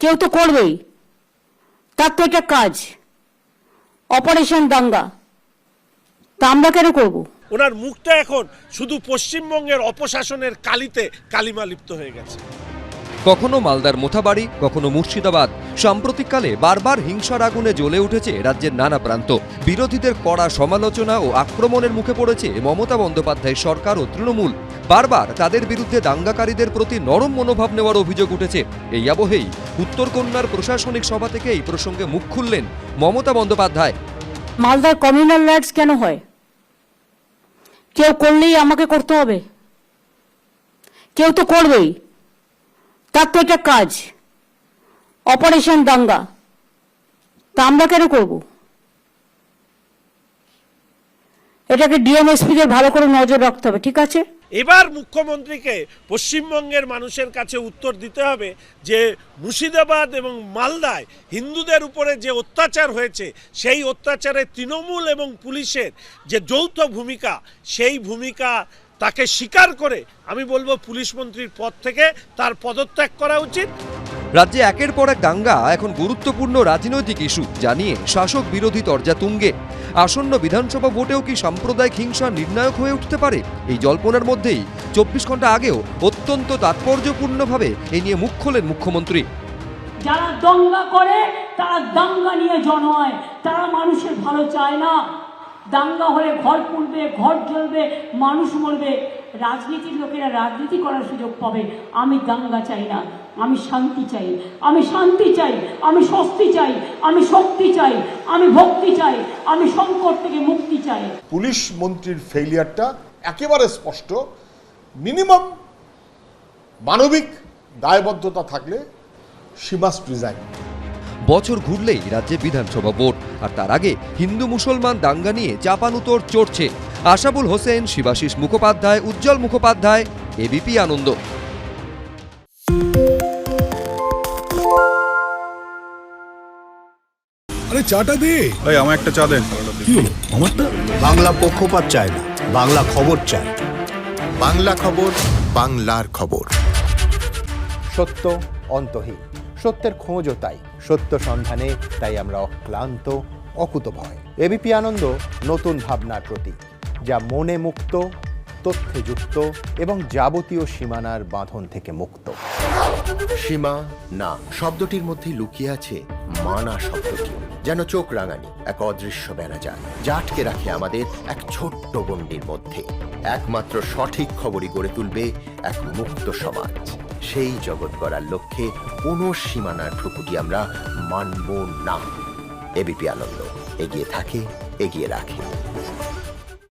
কেউ তো করবেই, তার তো এটা কাজ, অপারেশন দাঙ্গা। তা আমরা কেন করবো? ওনার মুখটা এখন শুধু পশ্চিমবঙ্গের অপশাসনের কালিতে কালিমা লিপ্ত হয়ে গেছে। কখনো মালদার মোথাবাড়ি, কখনো মুর্শিদাবাদ। সাম্প্রতিককালে বারবার হিংসার আগুনে জ্বলে উঠেছে রাজ্যের নানা প্রান্ত। বিরোধীদের কড়া সমালোচনা ও আক্রমণের মুখে পড়েছে মমতা বন্দ্যোপাধ্যায় সরকার ও তৃণমূল। বারবার তাদের বিরুদ্ধে দাঙ্গাকারীদের প্রতি নরম মনোভাব নেওয়ার অভিযোগ উঠেছে। এই আবহেই উত্তরকন্যার প্রশাসনিক সভা থেকে এই প্রসঙ্গে মুখ খুললেন মমতা বন্দ্যোপাধ্যায়। মালদার কমিউনাল রাইটস কেন হয়? কেউ করলেই আমাকে করতে হবে? কেউ তো করবেই, তার তো এটা কাজ, অপারেশন দাঙ্গা। তা আমরা কেন করব? এটাকে ডিএমএসপিদের ভালো করে নজর রাখতে হবে, ঠিক আছে? এবার মুখ্যমন্ত্রীকে পশ্চিমবঙ্গের মানুষের কাছে উত্তর দিতে হবে যে মুর্শিদাবাদ এবং মালদায় হিন্দুদের উপরে যে অত্যাচার হয়েছে, সেই অত্যাচারে তৃণমূল এবং পুলিশের যে যৌথ ভূমিকা, সেই ভূমিকা তাকে স্বীকার করে আমি বলবো পুলিশ মন্ত্রীর পদ থেকে তার পদত্যাগ করা উচিত। রাজ্যে একের পর এক দাঙ্গা এখন গুরুত্বপূর্ণ রাজনৈতিক ইস্যু, জানিয়ে শাসক বিরোধী তরজা তুঙ্গে। আসন্ন বিধানসভা ভোটেও কি সাম্প্রদায়িক হিংসা নির্ণায়ক হয়ে উঠতে পারে? এই জল্পনার মধ্যেই 24 ঘন্টা আগেও অত্যন্ত তাৎপর্যপূর্ণভাবে এই নিয়ে মুখ খোলেন মুখ্যমন্ত্রী। যারা দঙ্গা করে তারা দাঙ্গা নিয়ে জন্মায়, তারা মানুষের ভালো চায় না। দাঙ্গা হলে ঘর পুড়বে, ঘর জ্বলবে, মানুষ মরবে। রাজনীতির লোকেরা রাজনীতি করার সুযোগ পাবে। আমি দাঙ্গা চাই না, আমি শান্তি চাই, আমি শান্তি চাই, আমি স্বস্তি চাই, আমি শক্তি চাই, আমি ভক্তি চাই, আমি সংকট থেকে মুক্তি চাই। পুলিশ মন্ত্রীর ফেইলিয়ারটা একেবারে স্পষ্ট। মিনিমাম মানবিক দায়বদ্ধতা থাকলে শি মাস্ট রিজাইন। বছর ঘুরলেই রাজ্যে বিধানসভা ভোট, আর তার আগে হিন্দু মুসলমান দাঙ্গা নিয়ে চাপানুতোর চড়ছে। আশাবুল হোসেন, শিবাশিস মুখোপাধ্যায়, উজ্জ্বল মুখোপাধ্যায়, এবিপি আনন্দ। আরে চাটা দে ভাই, আমার একটা চা দেন। কি হলো আমারটা? বাংলা পক্ষপাত চায় না, বাংলা খবর চায়। বাংলা খবর, বাংলার খবর। সত্য অন্তহীন, সত্যের খোঁজও তাই, সত্য সন্ধানে তাই আমরা অক্লান্ত, অকুতভয়। এবিপি আনন্দ নতুন ভাবনার প্রতীক, যা মনে মুক্ত, তথ্যে যুক্ত এবং যাবতীয় সীমানার বাঁধন থেকে মুক্ত। সীমা না শব্দটির মধ্যে লুকিয়ে আছে মানা শব্দটি, যেন চোখ রাঙানি এক অদৃশ্য বেড়াজাল, যা আটকে রাখে আমাদের এক ছোট্ট গণ্ডির মধ্যে। একমাত্র সঠিক খবরই গড়ে তুলবে এক মুক্ত সমাজ। সেই জগৎ গড়ার লক্ষ্যে কোনো সীমানার ঠুকুটি আমরা মানব না। এবিপি আনন্দ এগিয়ে থাকে, এগিয়ে রাখে।